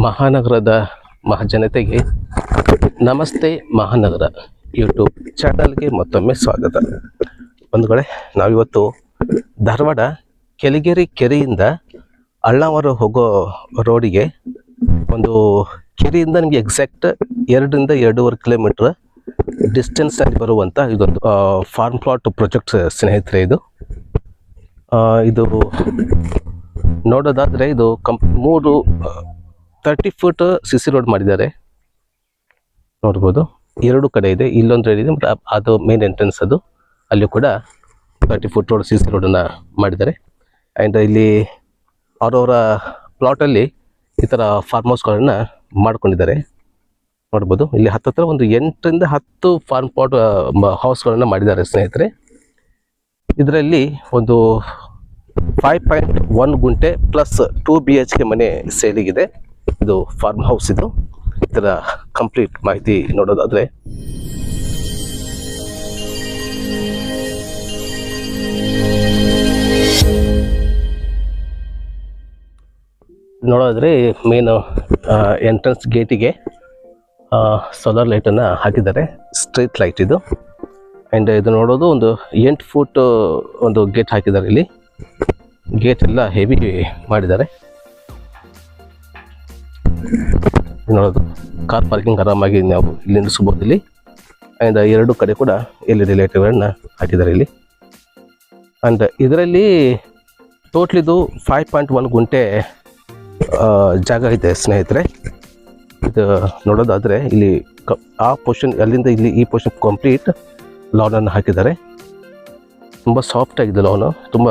ಮಹಾನಗರದ ಮಹಾಜನತೆಗೆ ನಮಸ್ತೆ ಮಹಾನಗರ ಯೂಟ್ಯೂಬ್ ಚಾನಲ್ಗೆ ಮತ್ತೊಮ್ಮೆ ಸ್ವಾಗತ. ಬಂಧುಗಳೇ, ನಾವಿವತ್ತು ಧಾರವಾಡ ಕೆಲಿಗೇರಿ ಕೆರೆಯಿಂದ ಅಳ್ನಾವರ ಹೋಗೋ ರೋಡಿಗೆ ಒಂದು ಕೆರೆಯಿಂದ ನಿಮಗೆ ಎಕ್ಸಾಕ್ಟ್ 2-2.5 ಕಿಲೋಮೀಟ್ರ್ ಡಿಸ್ಟೆನ್ಸ್ನಲ್ಲಿ ಬರುವಂಥ ಇದೊಂದು ಫಾರ್ಮ್ ಪ್ಲಾಟ್ ಪ್ರಾಜೆಕ್ಟ್ ಸ್ನೇಹಿತರೆ. ಇದು ನೋಡೋದಾದರೆ ಇದು 30 ಫುಟ್ CC ರೋಡ್ ಮಾಡಿದ್ದಾರೆ. ನೋಡ್ಬೋದು, 2 ಕಡೆ ಇದೆ. ಇಲ್ಲೊಂದು ರೋಡ್ ಇದೆ, ಅದು ಮೇನ್ ಎಂಟ್ರೆನ್ಸ್. ಅಲ್ಲಿ ಕೂಡ 30 ಫುಟ್ ರೋಡ್ CC ರೋಡನ್ನು ಮಾಡಿದ್ದಾರೆ. ಆ್ಯಂಡ್ ಇಲ್ಲಿ ಅವರವರ ಪ್ಲಾಟಲ್ಲಿ ಈ ಥರ ಫಾರ್ಮ್ ಹೌಸ್ಗಳನ್ನು ಮಾಡ್ಕೊಂಡಿದ್ದಾರೆ. ನೋಡ್ಬೋದು, ಇಲ್ಲಿ ಹತ್ತಿರ ಒಂದು 8-10 ಫಾರ್ಮ್ ಪ್ಲಾಟ್ ಹೌಸ್ಗಳನ್ನು ಮಾಡಿದ್ದಾರೆ ಸ್ನೇಹಿತರೆ. ಇದರಲ್ಲಿ ಒಂದು 5.1 ಗುಂಟೆ ಪ್ಲಸ್ 2 BHK ಮನೆ ಸೇಲಿಗಿದೆ. ಇದು ಫಾರ್ಮ್ ಹೌಸ್. ಇದರ ಕಂಪ್ಲೀಟ್ ಮಾಹಿತಿ ನೋಡೋದಾದರೆ, ಮೇನ್ ಎಂಟ್ರೆನ್ಸ್ ಗೇಟಿಗೆ ಸೋಲಾರ್ ಲೈಟನ್ನು ಹಾಕಿದ್ದಾರೆ, ಸ್ಟ್ರೀಟ್ ಲೈಟ್ ಇದು. ಆ್ಯಂಡ್ ಇದು ನೋಡೋದು ಒಂದು 8 ಫುಟ್ ಒಂದು ಗೇಟ್ ಹಾಕಿದ್ದಾರೆ. ಇಲ್ಲಿ ಗೇಟ್ ಎಲ್ಲ ಹೆವಿ ಮಾಡಿದ್ದಾರೆ. ನೋಡೋದು, ಕಾರ್ ಪಾರ್ಕಿಂಗ್ ಆರಾಮಾಗಿ ನಾವು ಇಲ್ಲಿ ನಿಲ್ಲಿಸ್ಬೋದು ಇಲ್ಲಿ. ಆ್ಯಂಡ್ 2 ಕಡೆ ಕೂಡ LED ಲೈಟ್ಗಳನ್ನು ಹಾಕಿದ್ದಾರೆ ಇಲ್ಲಿ. ಆ್ಯಂಡ್ ಇದರಲ್ಲಿ ಟೋಟ್ಲ್ ಇದು 5.1 ಗುಂಟೆ ಜಾಗ ಇದೆ ಸ್ನೇಹಿತರೆ. ಇದು ನೋಡೋದಾದರೆ ಇಲ್ಲಿ ಆ ಪೋರ್ಷನ್, ಅಲ್ಲಿಂದ ಇಲ್ಲಿ ಈ ಪೋರ್ಷನ್ ಕಂಪ್ಲೀಟ್ ಲಾನನ್ನು ಹಾಕಿದ್ದಾರೆ. ತುಂಬ ಸಾಫ್ಟ್ ಆಗಿದೆ ಲಾನು. ತುಂಬ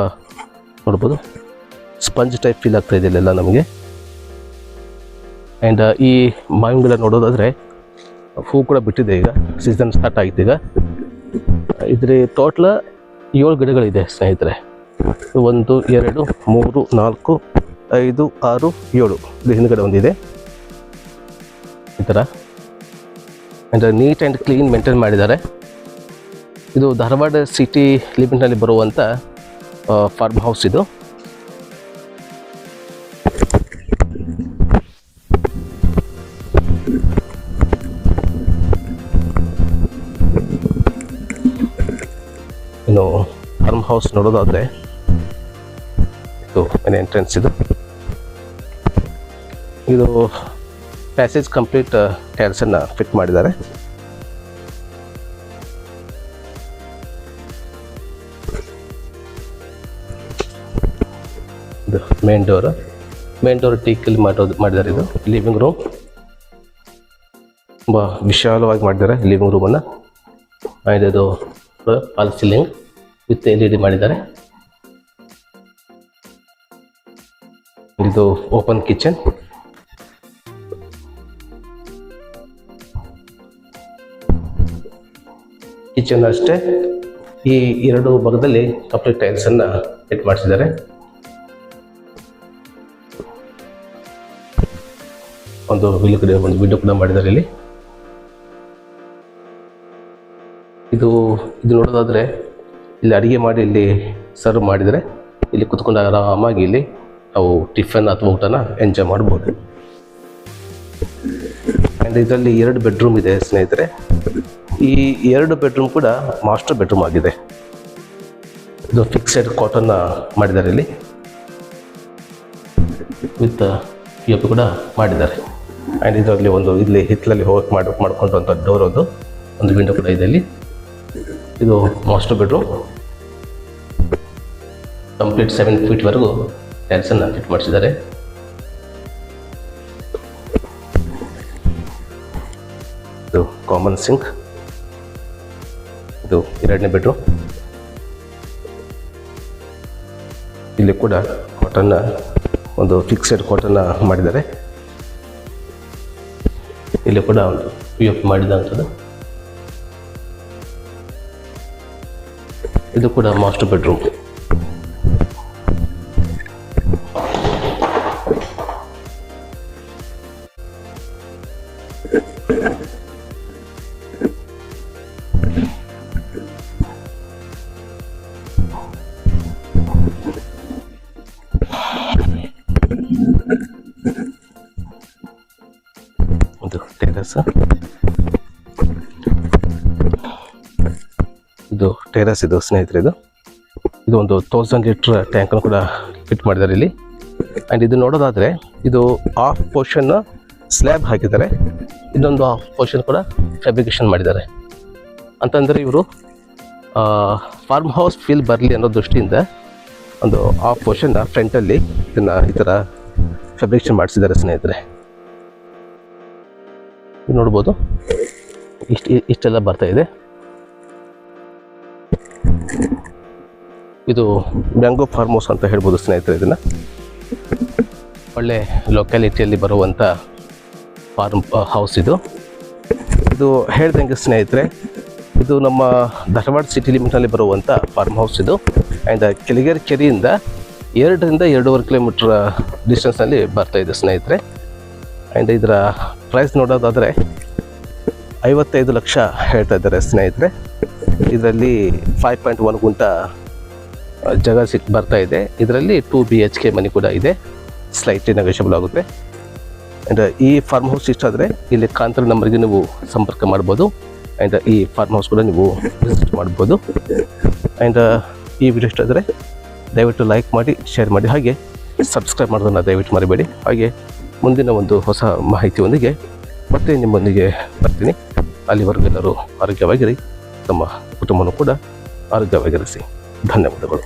ನೋಡ್ಬೋದು, ಸ್ಪಂಜ್ ಟೈಪ್ ಫೀಲ್ ಆಗ್ತಾ ಇದೆ ಇಲ್ಲೆಲ್ಲ ನಮಗೆ. ಆ್ಯಂಡ್ ಈ ಮಾವಿನ ಗಿಡ ನೋಡೋದಾದರೆ ಹೂ ಕೂಡ ಬಿಟ್ಟಿದೆ. ಈಗ ಸೀಸನ್ ಸ್ಟಾರ್ಟ್ ಆಗಿತ್ತು. ಈಗ ಇದ್ರ ಟೋಟ್ಲ 7 ಗಿಡಗಳಿದೆ ಸ್ನೇಹಿತರೆ. 1 2 3 4 5 6 7 ಇದು ಹಿಂದ್ಗಡೆ ಒಂದಿದೆ ಈ ಥರ. And neat and clean maintain ಮಾಡಿದ್ದಾರೆ. ಇದು ಧಾರವಾಡ ಸಿಟಿ ಲಿಮಿಟ್ನಲ್ಲಿ ಬರುವಂಥ ಫಾರ್ಮ್ ಹೌಸ್ ಇದು. ಇನ್ನು ಫಾರ್ಮ್ ಹೌಸ್ ನೋಡೋದಾದರೆ ಇದು ಮೇನ್ ಎಂಟ್ರೆನ್ಸ್. ಇದು ಪ್ಯಾಸೇಜ್ ಕಂಪ್ಲೀಟ್ ಟೈಲ್ಸನ್ನು ಫಿಟ್ ಮಾಡಿದ್ದಾರೆ. ಇದು ಮೇನ್ ಡೋರ್ ಟೀಕಲ್ಲಿ ಮಾಡಿದ್ದಾರೆ. ಇದು ಲಿವಿಂಗ್ ರೂಮ್, ತುಂಬ ವಿಶಾಲವಾಗಿ ಮಾಡಿದ್ದಾರೆ ಲಿವಿಂಗ್ ರೂಮನ್ನು. ಆ್ಯಂಡ್ ಇದು ಫಾಲ್ ಸೀಲಿಂಗ್ ವಿತ್ LED ಮಾಡಿದ್ದಾರೆ. ಇದು ಓಪನ್ ಕಿಚನ್. ಅಷ್ಟೇ, ಈ 2 ಭಾಗದಲ್ಲಿ ಕಂಪ್ಲೀಟ್ ಟೈಲ್ಸನ್ನು ಫಿಟ್ ಮಾಡಿಸಿದ್ದಾರೆ. ಒಂದು ವಿಂಡೋ ಕೂಡ ಮಾಡಿದ್ದಾರೆ ಇಲ್ಲಿ. ಇದು ನೋಡೋದಾದರೆ ಇಲ್ಲಿ ಅಡುಗೆ ಮಾಡಿ ಇಲ್ಲಿ ಸರ್ವ್ ಮಾಡಿದರೆ ಇಲ್ಲಿ ಕುತ್ಕೊಂಡು ಆರಾಮಾಗಿ ಇಲ್ಲಿ ನಾವು ಟಿಫನ್ ಅಥವಾ ಊಟನ ಎಂಜಾಯ್ ಮಾಡ್ಬೋದು. ಆ್ಯಂಡ್ ಇದರಲ್ಲಿ 2 ಬೆಡ್ರೂಮ್ ಇದೆ ಸ್ನೇಹಿತರೆ. ಈ 2 ಬೆಡ್ರೂಮ್ ಕೂಡ ಮಾಸ್ಟರ್ ಬೆಡ್ರೂಮ್ ಆಗಿದೆ. ಇದು ಫಿಕ್ಸೆಡ್ ಕಾಟನ್ನ ಮಾಡಿದ್ದಾರೆ ಇಲ್ಲಿ, ವಿತ್ POP ಕೂಡ ಮಾಡಿದ್ದಾರೆ. ಆ್ಯಂಡ್ ಇದರಲ್ಲಿ ಇಲ್ಲಿ ಹಿತ್ತಲಲ್ಲಿ ಹೋಗಿ ಮಾಡ್ಕೊಂಡಂಥ ಡೋರ್ ಒಂದು ವಿಂಡೋ ಕೂಡ ಇದೆ ಇಲ್ಲಿ. ಇದು ಮಾಸ್ಟರ್ ಬೆಡ್ರೂಮ್. ಕಂಪ್ಲೀಟ್ 7 ಫೀಟ್ವರೆಗೂ ಟೈಲ್ಸನ್ನು ಫಿಟ್ ಮಾಡಿಸಿದ್ದಾರೆ. ಇದು ಕಾಮನ್ ಸಿಂಕ್. ಇದು 2ನೇ ಬೆಡ್ರೂಮ್. ಇಲ್ಲಿ ಕೂಡ ಒಂದು ಫಿಕ್ಸೆಡ್ ಕಾಟನ್ನ ಮಾಡಿದ್ದಾರೆ. ಇಲ್ಲಿ ಕೂಡ ಒಂದು POP ಮಾಡಿದಂಥದ್ದು. ಇದು ಕೂಡ ಮಾಸ್ಟರ್ ಬೆಡ್ರೂಮ್. ಟೆರೆಸ್. ಇದು ಟೆರೆಸ್ ಇದು ಸ್ನೇಹಿತರೆ. ಇದು ಒಂದು 1000 ಲೀಟ್ರ್ ಟ್ಯಾಂಕನ್ನು ಕೂಡ ಫಿಟ್ ಮಾಡಿದ್ದಾರೆ ಇಲ್ಲಿ. ಆ್ಯಂಡ್ ಇದು ನೋಡೋದಾದರೆ ಇದು ಹಾಫ್ ಪೋರ್ಷನ್ ಸ್ಲ್ಯಾಬ್ ಹಾಕಿದ್ದಾರೆ, ಇನ್ನೊಂದು ಹಾಫ್ ಪೋರ್ಷನ್ ಕೂಡ ಫ್ಯಾಬ್ರಿಕೇಷನ್ ಮಾಡಿದ್ದಾರೆ. ಅಂತಂದರೆ ಇವರು ಫಾರ್ಮ್ ಹೌಸ್ ಫೀಲ್ ಬರಲಿ ಅನ್ನೋ ದೃಷ್ಟಿಯಿಂದ ಒಂದು ಹಾಫ್ ಪೋರ್ಷನ್ನ ಫ್ರಂಟಲ್ಲಿ ಇದನ್ನು ಈ ಥರ ಫ್ಯಾಬ್ರಿಕೇಷನ್ ಮಾಡಿಸಿದ್ದಾರೆ ಸ್ನೇಹಿತರೆ. ನೋಡ್ಬೋದು ಇಷ್ಟೆಲ್ಲ ಬರ್ತಾ ಇದೆ. ಇದು ಮ್ಯಾಂಗೋ ಫಾರ್ಮ್ ಹೌಸ್ ಅಂತ ಹೇಳ್ಬೋದು ಸ್ನೇಹಿತರೆ. ಇದನ್ನು ಒಳ್ಳೆ ಲೊಕ್ಯಾಲಿಟಿಯಲ್ಲಿ ಬರುವಂಥ ಫಾರ್ಮ್ ಹೌಸ್ ಇದು. ಹೇಳ್ದಂಗೆ ಸ್ನೇಹಿತರೆ, ಇದು ನಮ್ಮ ಧಾರವಾಡ ಸಿಟಿ ಲಿಮಿಟ್ನಲ್ಲಿ ಬರುವಂಥ ಫಾರ್ಮ್ ಹೌಸ್ ಇದು. ಆ್ಯಂಡ್ ಕೆಳಗೇರಿ ಕೆರೆಯಿಂದ 2 ರಿಂದ 2.5 ಕಿಲೋಮೀಟ್ರ್ ಡಿಸ್ಟೆನ್ಸ್ನಲ್ಲಿ ಬರ್ತಾ ಇದೆ ಸ್ನೇಹಿತರೆ. ಆ್ಯಂಡ್ ಇದರ ಪ್ರೈಸ್ ನೋಡೋದಾದರೆ 55 ಲಕ್ಷ ಹೇಳ್ತಾ ಇದ್ದಾರೆ ಸ್ನೇಹಿತರೆ. ಇದರಲ್ಲಿ 5.1 ಗುಂಟ ಜಾಗ ಬರ್ತಾ ಇದೆ. ಇದರಲ್ಲಿ 2 BHK ಮನೆ ಕೂಡ ಇದೆ, ಸ್ಲೈಟ್ಲಿ ನೆಗೋಷಿಯಬಲ್ ಆಗುತ್ತೆ. ಆ್ಯಂಡ್ ಈ ಫಾರ್ಮ್ ಹೌಸ್ ಇಷ್ಟ ಆದರೆ ಇಲ್ಲಿ ಕಾಂತರ ನಂಬರ್ಗೆ ನೀವು ಸಂಪರ್ಕ ಮಾಡ್ಬೋದು. ಆ್ಯಂಡ್ ಈ ಫಾರ್ಮ್ ಹೌಸ್ ಕೂಡ ನೀವು ವಿಸಿಟ್ ಮಾಡ್ಬೋದು. ಆ್ಯಂಡ್ ಈ ವಿಡಿಯೋ ಇಷ್ಟ ಆದರೆ ದಯವಿಟ್ಟು ಲೈಕ್ ಮಾಡಿ, ಶೇರ್ ಮಾಡಿ, ಹಾಗೆ ಸಬ್ಸ್ಕ್ರೈಬ್ ಮಾಡೋದನ್ನು ದಯವಿಟ್ಟು ಮರಿಬೇಡಿ. ಹಾಗೆ ಮುಂದಿನ ಒಂದು ಹೊಸ ಮಾಹಿತಿಯೊಂದಿಗೆ ಮತ್ತೆ ನಿಮ್ಮೊಂದಿಗೆ ಬರ್ತೀನಿ. ಅಲ್ಲಿವರೆಗೂ ಎಲ್ಲರೂ ಆರೋಗ್ಯವಾಗಿರಿ, ತಮ್ಮ ಕುಟುಂಬನೂ ಕೂಡ ಆರೋಗ್ಯವಾಗಿರಿಸಿ. ಧನ್ಯವಾದಗಳು.